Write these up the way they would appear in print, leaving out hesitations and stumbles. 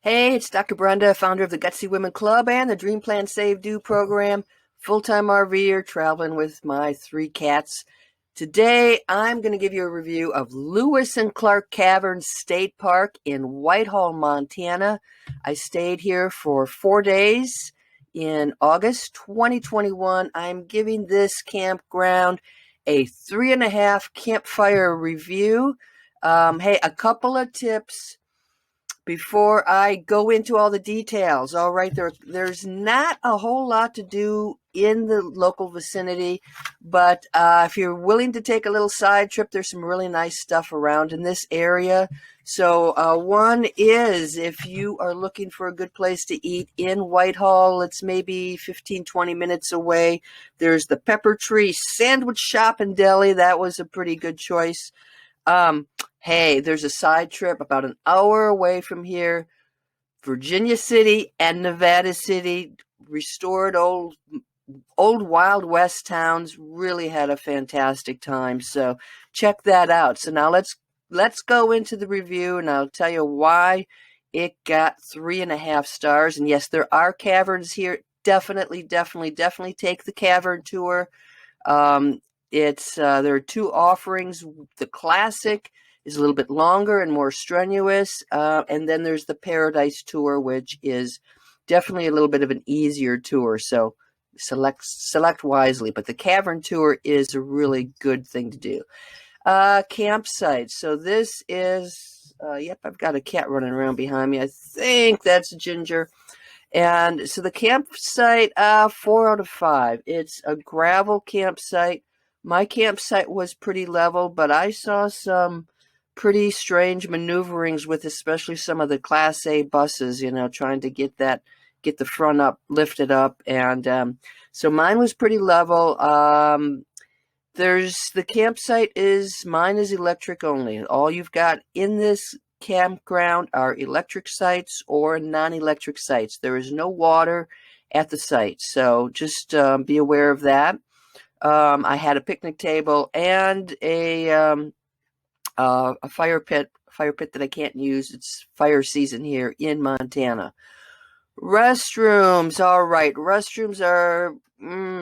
Hey, it's Dr. Brenda, founder of the Gutsy Women Club and the Dream Plan Save Do program. Full-time RVer traveling with my three cats. Today, I'm going to give you a review of Lewis and Clark Caverns State Park in Whitehall, Montana. I stayed here for 4 days in August 2021. I'm giving this campground a 3.5 campfire review. Hey, a couple of tips before I go into all the details. All right, there's not a whole lot to do in the local vicinity, but if you're willing to take a little side trip, there's some really nice stuff around in this area. So one is, if you are looking for a good place to eat in Whitehall, it's maybe 15-20 minutes away. There's the Pepper Tree Sandwich Shop and Deli. That was a pretty good choice. Hey, there's a side trip about an hour away from here, Virginia City and Nevada City, restored old Wild West towns. Really had a fantastic time. So check that out. So now let's go into the review, and I'll tell you why it got 3.5 stars. And yes, there are caverns here. Definitely take the cavern tour. There are two offerings. The classic is a little bit longer and more strenuous, and then there's the Paradise Tour, which is definitely a little bit of an easier tour. So select wisely. But the Cavern Tour is a really good thing to do. Campsite. So this is yep, I've got a cat running around behind me. I think that's Ginger. And so the campsite, 4 out of 5. It's a gravel campsite. My campsite was pretty level, but I saw some pretty strange maneuverings with especially some of the Class A buses, trying to get the front up, lifted up. And so mine was pretty level. Mine is electric only. All you've got in this campground are electric sites or non-electric sites. There is no water at the site, so just be aware of that. I had a picnic table and a fire pit that I can't use. It's fire season here in Montana. Restrooms. All right, restrooms are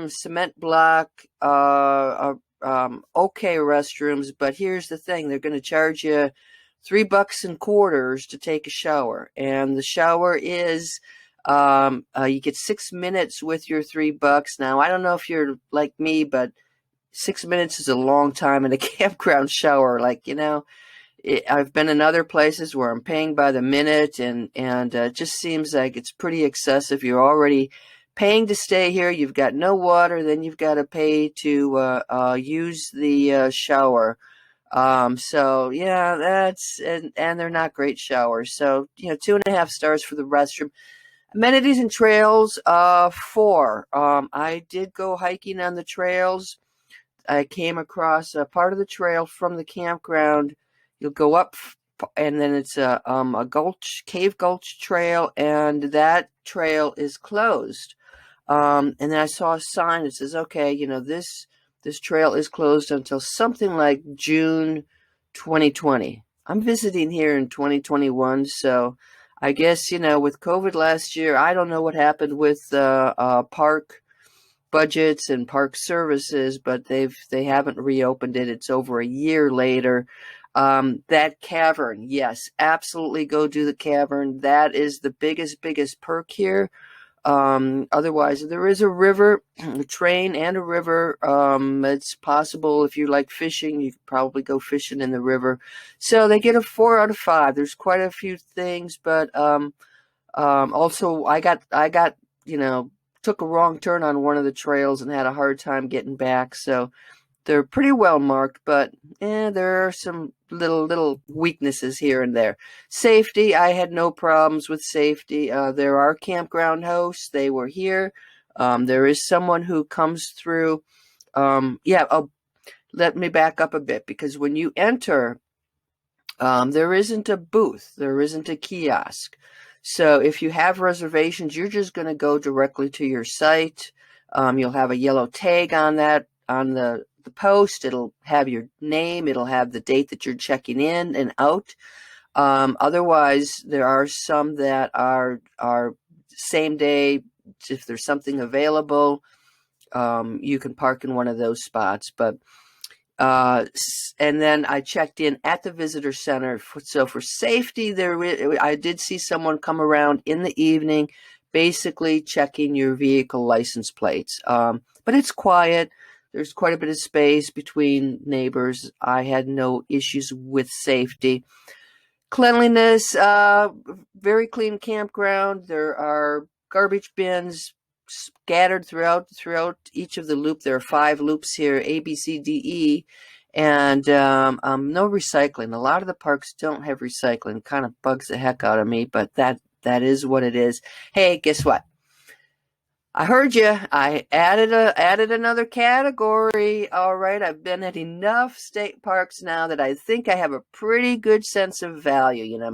cement block. Okay restrooms, but here's the thing: they're going to charge you $3.25 to take a shower, and the shower is you get 6 minutes with your $3. Now, I don't know if you're like me, but 6 minutes is a long time in a campground shower. I've been in other places where I'm paying by the minute, and it just seems like it's pretty excessive. You're already paying to stay here. You've got no water, then you've got to pay to use the shower. So yeah, and they're not great showers. So 2.5 stars for the restroom. Amenities and trails, 4. I did go hiking on the trails. I came across a part of the trail from the campground. You'll go up, and then it's a cave gulch trail, and that trail is closed. And then I saw a sign that says, okay, this trail is closed until something like June 2020. I'm visiting here in 2021, so I guess, with COVID last year, I don't know what happened with park budgets and park services, but they haven't reopened it. It's over a year later. That cavern, yes, absolutely go do the cavern. That is the biggest perk here. Otherwise, there is a river, a train and a river. It's possible if you like fishing, you could probably go fishing in the river. So they get a 4 out of 5. There's quite a few things, but also I got took a wrong turn on one of the trails and had a hard time getting back. So they're pretty well marked, but there are some little weaknesses here and there. Safety, I had no problems with safety. There are campground hosts. They were here. There is someone who comes through. Let me back up a bit, because when you enter, there isn't a booth. There isn't a kiosk. So if you have reservations, you're just going to go directly to your site. You'll have a yellow tag on the post. It'll have your name. It'll have the date that you're checking in and out. Otherwise, there are some that are same day. If there's something available, you can park in one of those spots. But and then I checked in at the visitor center. So for safety, I did see someone come around in the evening, basically checking your vehicle license plates. But it's quiet. There's quite a bit of space between neighbors. I had no issues with safety. Cleanliness, very clean campground. There are garbage bins scattered throughout each of the loop. There are 5 loops here, A, B, C, D, E, and no recycling. A lot of the parks don't have recycling. Kind of bugs the heck out of me, but that is what it is. Hey, guess what? I heard you. I added another category. All right, I've been at enough state parks now that I think I have a pretty good sense of value. You know,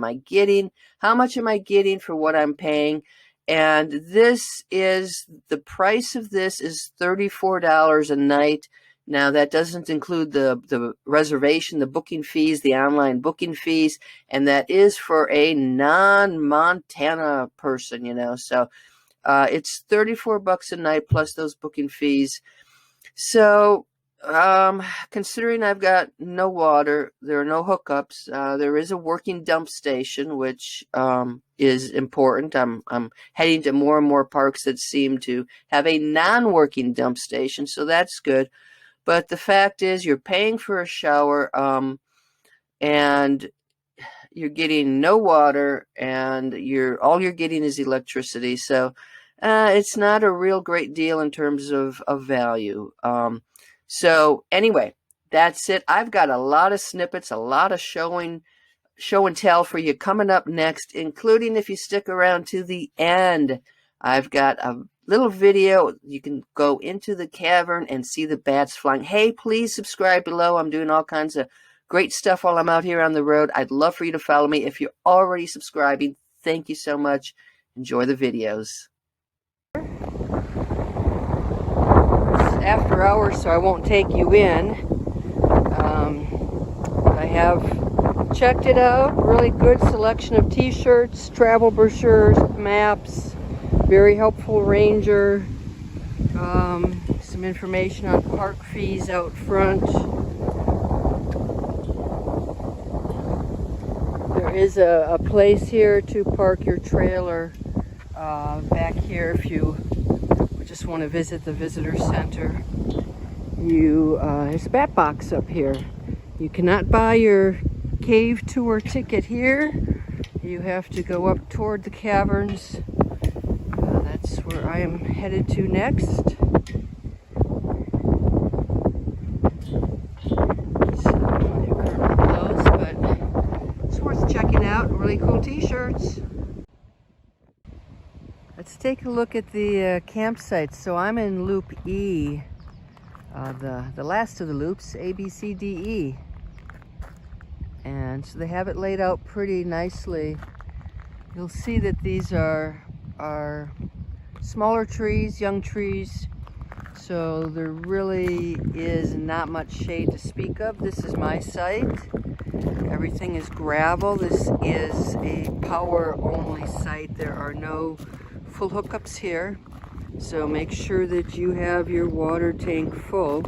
how much am I getting for what I'm paying? And the price of this is $34 a night. Now, that doesn't include the reservation, the booking fees, the online booking fees, and that is for a non-Montana person, you know. So it's $34 a night plus those booking fees. So considering I've got no water, there are no hookups. There is a working dump station, which is important. I'm heading to more and more parks that seem to have a non-working dump station, so that's good. But the fact is, you're paying for a shower, and you're getting no water, and all you're getting is electricity. So it's not a real great deal in terms of value. So anyway, that's it. I've got a lot of snippets, a lot of show and tell for you coming up next, including, if you stick around to the end, I've got a little video. You can go into the cavern and see the bats flying. Hey, please subscribe below. I'm doing all kinds of great stuff while I'm out here on the road. I'd love for you to follow me. If you're already subscribing, thank you so much. Enjoy the videos. It's after hours, so I won't take you in. I have checked it out. Really good selection of t-shirts, travel brochures, maps, very helpful ranger, some information on park fees out front. There is a place here to park your trailer back here if you just want to visit the visitor center. There's a bat box up here. You cannot buy your cave tour ticket here. You have to go up toward the caverns. That's where I am headed to next. Really cool t-shirts. Let's take a look at the campsites. So I'm in loop E, the last of the loops, A, B, C, D, E. And so they have it laid out pretty nicely. You'll see that these are smaller trees, young trees. So there really is not much shade to speak of. This is my site. Everything is gravel. This is a power-only site. There are no full hookups here. So make sure that you have your water tank full.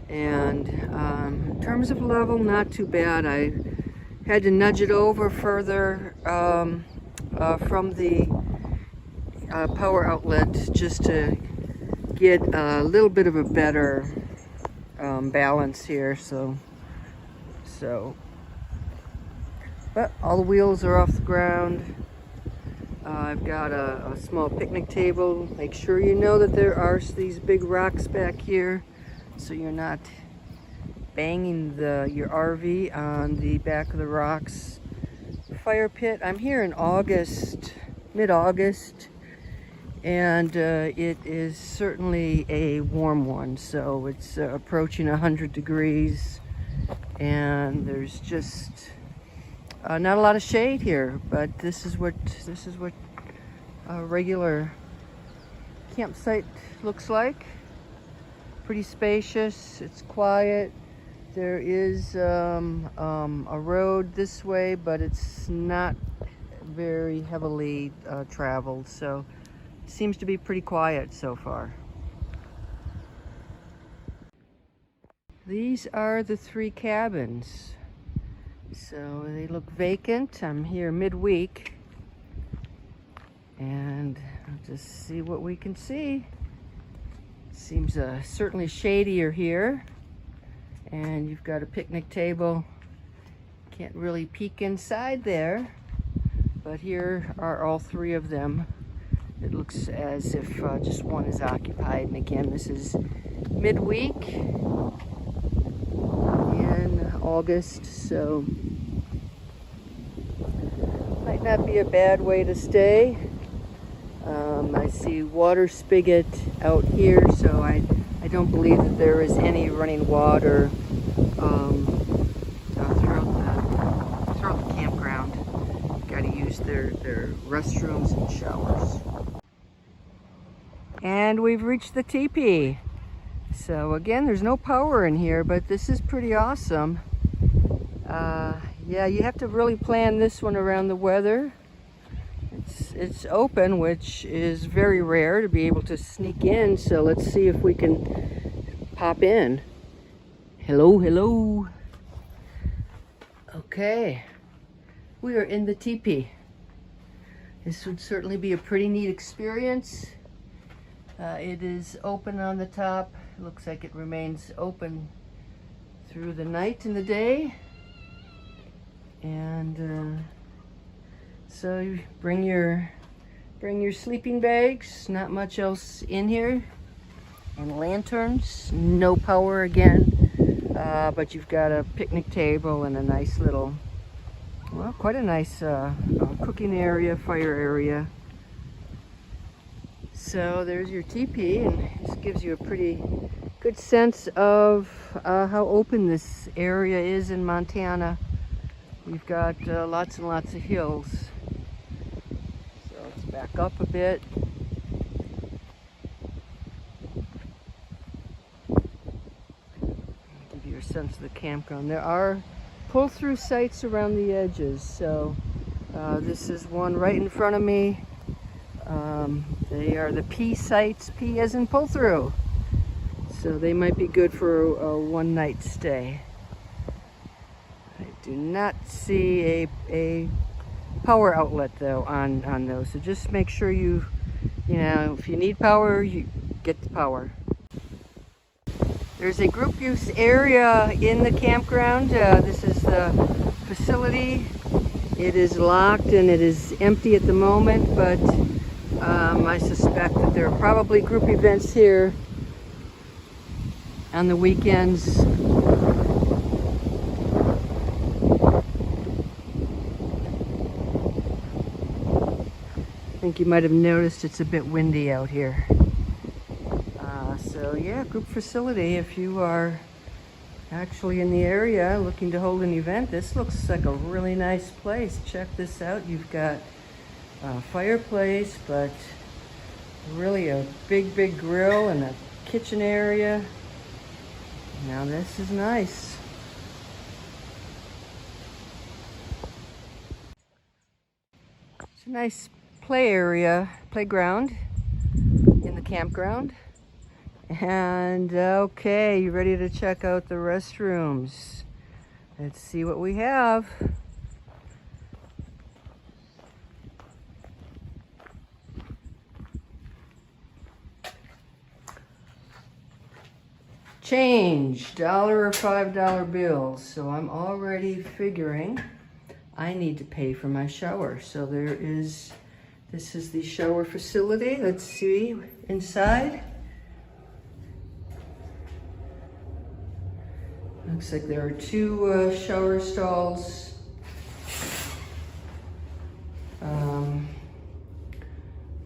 And in terms of level, not too bad. I had to nudge it over further from the power outlet just to get a little bit of a better balance here. But all the wheels are off the ground. I've got a small picnic table. Make sure you know that there are these big rocks back here, so you're not banging your RV on the back of the rocks. Fire pit. I'm here in August, mid-August, and it is certainly a warm one. So it's approaching 100 degrees, and there's just not a lot of shade here, but this is what a regular campsite looks like. Pretty spacious. It's quiet. There is a road this way, but it's not very heavily traveled, so it seems to be pretty quiet so far. These are the 3 cabins. So they look vacant. I'm here midweek, and I'll just see what we can see. Seems certainly shadier here, and you've got a picnic table. Can't really peek inside there, but here are all 3 of them. It looks as if just one is occupied, and again, this is midweek in August, so might not be a bad way to stay. I see water spigot out here, so I don't believe that there is any running water throughout the campground. Got to use their restrooms and showers. And we've reached the teepee. So again, there's no power in here, but this is pretty awesome. Yeah, you have to really plan this one around the weather. It's open, which is very rare to be able to sneak in, so let's see if we can pop in. Hello, hello. Okay, we are in the teepee. This would certainly be a pretty neat experience. It is open on the top. It looks like it remains open through the night and the day. And so you bring your sleeping bags. Not much else in here, and lanterns. No power again, but you've got a picnic table and a nice little, well, quite a nice cooking area, fire area. So there's your teepee, and this gives you a pretty good sense of how open this area is in Montana. We've got lots and lots of hills. So let's back up a bit. Give you a sense of the campground. There are pull-through sites around the edges. So this is one right in front of me. They are the P sites, P as in pull-through. So they might be good for a one-night stay. I do not see a power outlet though on those. So just make sure you know, if you need power, you get the power. There's a group use area in the campground. This is the facility. It is locked and it is empty at the moment, but I suspect that there are probably group events here on the weekends. I think you might have noticed it's a bit windy out here. So yeah, group facility. If you are actually in the area looking to hold an event, this looks like a really nice place. Check this out. You've got a fireplace, but really a big grill and a kitchen area. Now this is nice. It's a nice playground in the campground. And okay, you ready to check out the restrooms? Let's see what we have. Change, $1 or $5 bills. So I'm already figuring I need to pay for my shower. So this is the shower facility. Let's see inside. Looks like there are 2 shower stalls.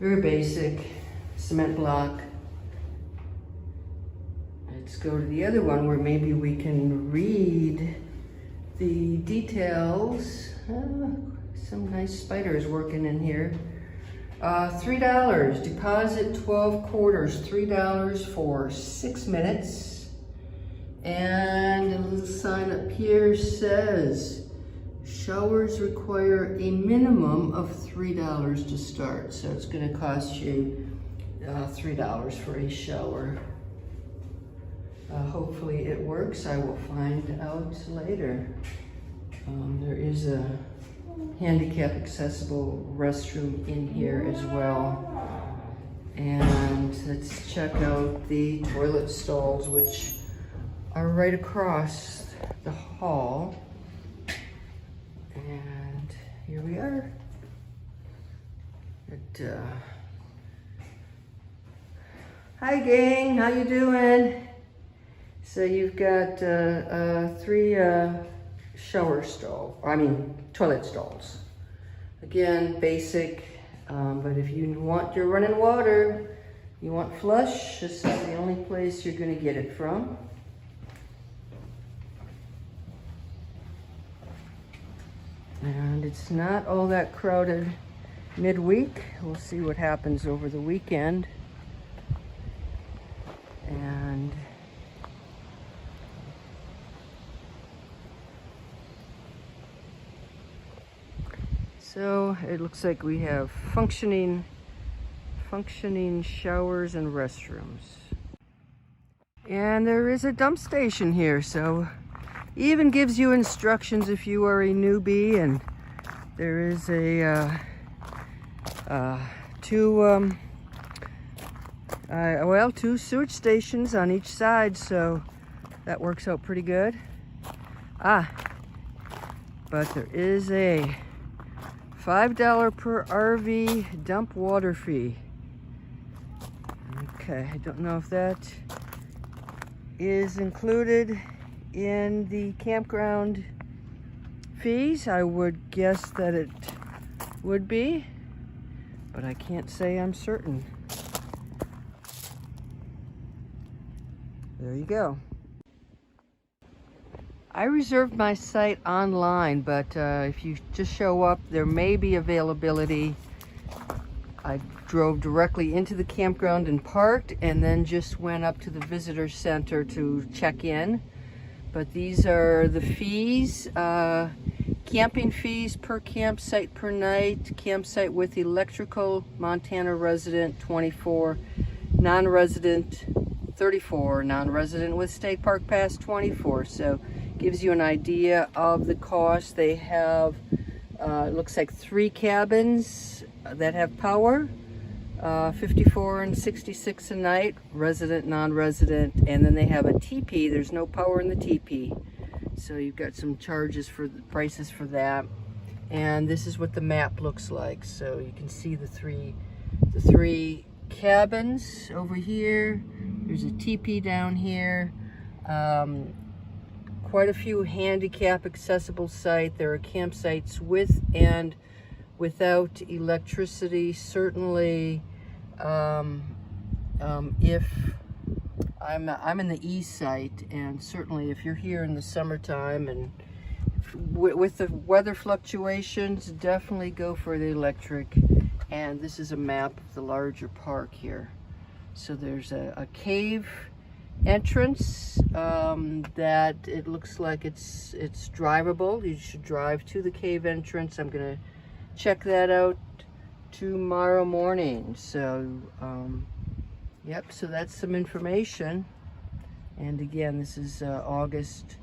Very basic, cement block. Let's go to the other one where maybe we can read the details. Some nice spiders working in here. $3, deposit 12 quarters, $3 for 6 minutes. And a little sign up here says, showers require a minimum of $3 to start. So it's gonna cost you $3 for a shower. Hopefully it works. I will find out later. There is a handicap accessible restroom in here as well. And let's check out the toilet stalls, which are right across the hall. And here we are. Hi gang, how you doing? So you've got 3 toilet stalls. Again, basic, but if you want your running water, you want flush, this is the only place you're gonna get it from. And it's not all that crowded midweek. We'll see what happens over the weekend. And so it looks like we have functioning showers and restrooms. And there is a dump station here, so even gives you instructions if you are a newbie. And there is a two sewage stations on each side, so that works out pretty good. But there is a $5 per RV dump water fee. Okay, I don't know if that is included in the campground fees. I would guess that it would be, but I can't say I'm certain. There you go. I reserved my site online, but if you just show up, there may be availability. I drove directly into the campground and parked, and then just went up to the visitor center to check in. But these are the fees. Camping fees per campsite per night. Campsite with electrical, Montana resident, 24. Non-resident, 34. Non-resident with state park pass, 24. So gives you an idea of the cost. They have, it looks like 3 cabins that have power. 54 and 66 a night, resident, non-resident, and then they have a teepee. There's no power in the teepee, so you've got some charges for the prices for that. And this is what the map looks like. So you can see the three cabins over here. There's a teepee down here. Quite a few handicap accessible sites. There are campsites with and without electricity. Certainly, if I'm in the east site, and certainly if you're here in the summertime and with the weather fluctuations, definitely go for the electric. And this is a map of the larger park here. So there's a cave entrance that it looks like it's drivable. You should drive to the cave entrance. I'm gonna check that out tomorrow morning. So yep, so that's some information. And again, this is August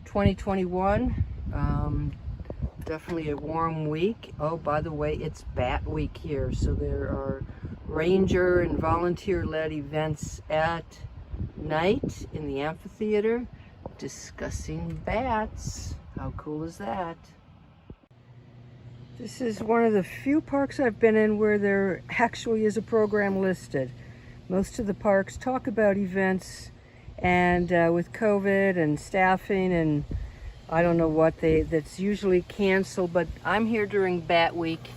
2021. Definitely a warm week. Oh, by the way, it's Bat Week here, so there are ranger and volunteer-led events at night in the amphitheater discussing bats. How cool is that? This is one of the few parks I've been in where there actually is a program listed. Most of the parks talk about events, and with COVID and staffing and I don't know what, that's usually canceled, but I'm here during Bat Week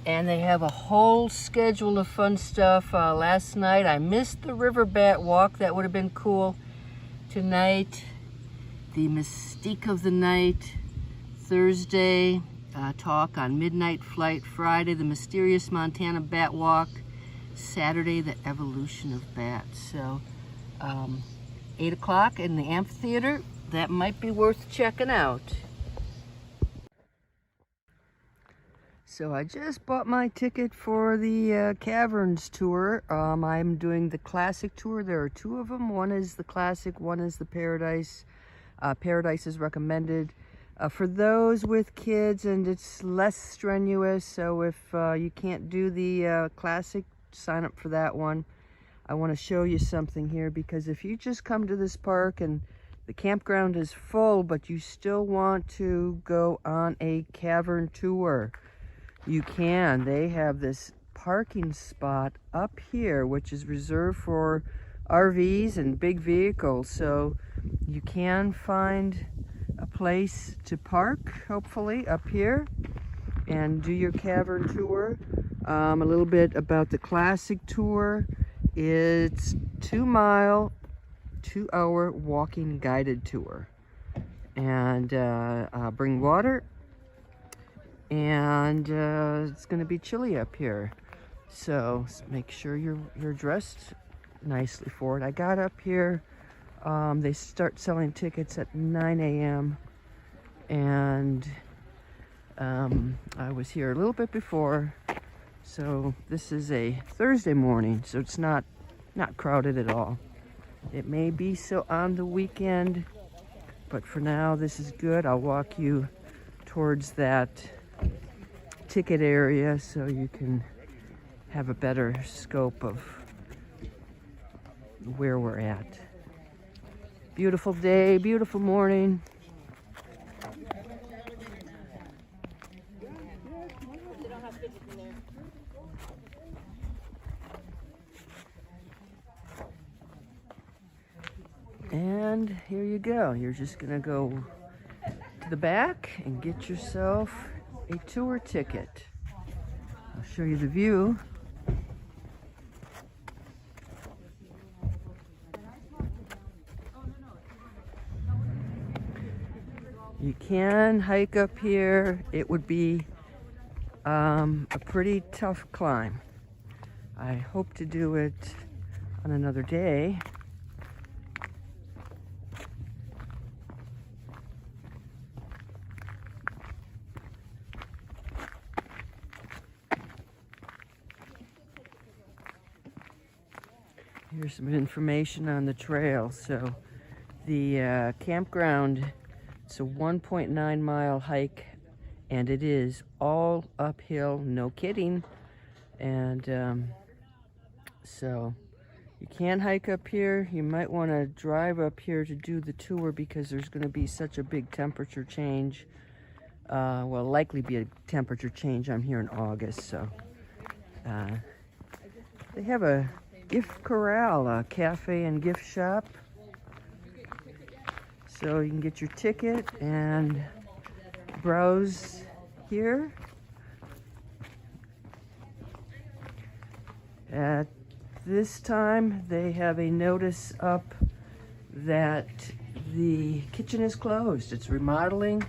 and they have a whole schedule of fun stuff. Last night I missed the river bat walk. That would have been cool. Tonight, the mystique of the night. Thursday, talk on Midnight Flight. Friday, the mysterious Montana bat walk. Saturday, the evolution of bats. So 8 o'clock in the amphitheater. That might be worth checking out. So I just bought my ticket for the Caverns Tour. I'm doing the Classic Tour. There are two of them. One is the Classic, one is the Paradise. Paradise is recommended for those with kids, and it's less strenuous. So if you can't do the Classic, sign up for that one. I want to show you something here, because if you just come to this park and the campground is full, but you still want to go on a cavern tour, you can. They have this parking spot up here, which is reserved for RVs and big vehicles. So you can find a place to park, hopefully, up here and do your cavern tour. A little bit about the Classic Tour. It's 2-mile, 2-hour walking guided tour. And bring water. And it's going to be chilly up here, so make sure you're dressed nicely for it. I got up here, they start selling tickets at 9 a.m. and I was here a little bit before, so this is a Thursday morning, so it's not crowded at all. It may be so on the weekend, but for now this is good. I'll walk you towards that ticket area so you can have a better scope of where we're at. Beautiful day, beautiful morning. And here you go. You're just gonna go to the back and get yourself a tour ticket. I'll show you the view. You can hike up here. It would be a pretty tough climb. I hope to do it on another day. Here's some information on the trail. So the campground, it's a 1.9-mile hike, and it is all uphill, no kidding. And so you can hike up here. You might want to drive up here to do the tour, because there's going to be such a big temperature change. Well, likely be a temperature change. I'm here in August, so they have a gift corral, a cafe and gift shop, so you can get your ticket and browse here. At this time they have a notice up that the kitchen is closed. It's remodeling.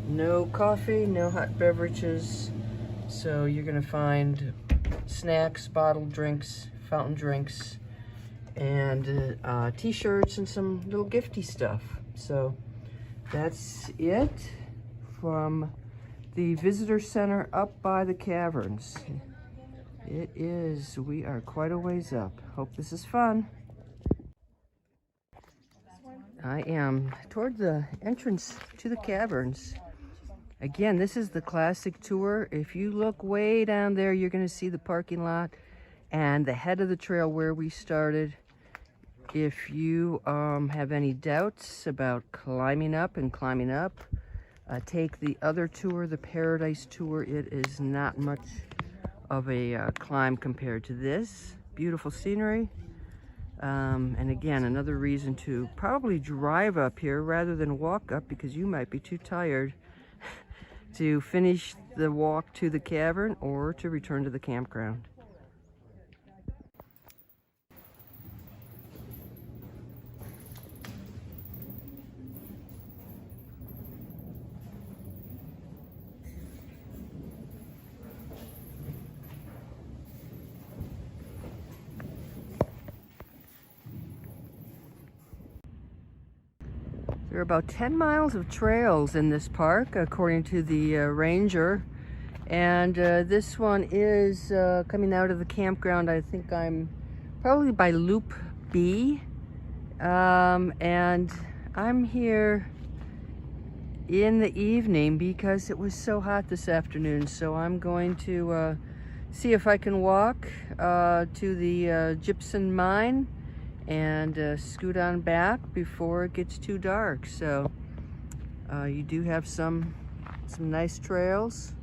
No coffee, no hot beverages, so you're gonna find snacks, bottled drinks, fountain drinks, and t-shirts and some little gifty stuff. So that's it from the visitor center up by the caverns. It is, we are quite a ways up. Hope this is fun. I am toward the entrance to the caverns. Again, this is the Classic Tour. If you look way down there, you're going to see the parking lot and the head of the trail where we started. If you have any doubts about climbing up, take the other tour, the Paradise Tour. It is not much of a climb compared to this. Beautiful scenery. And again, another reason to probably drive up here rather than walk up, because you might be too tired to finish the walk to the cavern or to return to the campground. There are about 10 miles of trails in this park, according to the ranger. And this one is coming out of the campground. I think I'm probably by Loop B. And I'm here in the evening because it was so hot this afternoon. So I'm going to see if I can walk to the Gypsum Mine and scoot on back before it gets too dark. So you do have some nice trails.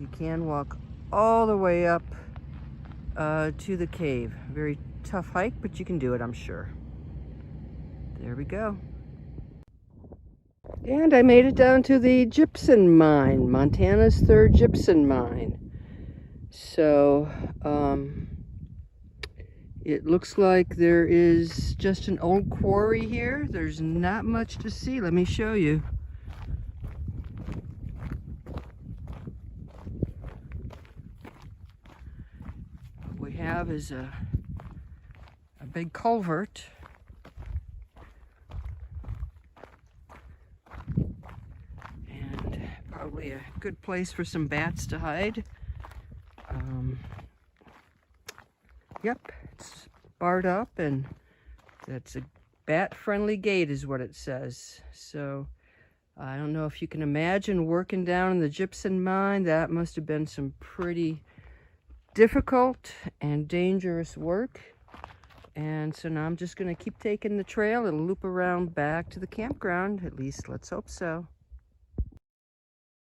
You can walk all the way up to the cave. Very tough hike, but you can do it, I'm sure. There we go. And I made it down to the Gypsum Mine, Montana's third gypsum mine. So it looks like there is just an old quarry here. There's not much to see. Let me show you. What we have is a big culvert. And probably a good place for some bats to hide. Yep, it's barred up, and that's a bat-friendly gate is what it says. So I don't know if you can imagine working down in the gypsum mine. That must have been some pretty difficult and dangerous work. And so now I'm just going to keep taking the trail. It'll loop around back to the campground. At least let's hope so.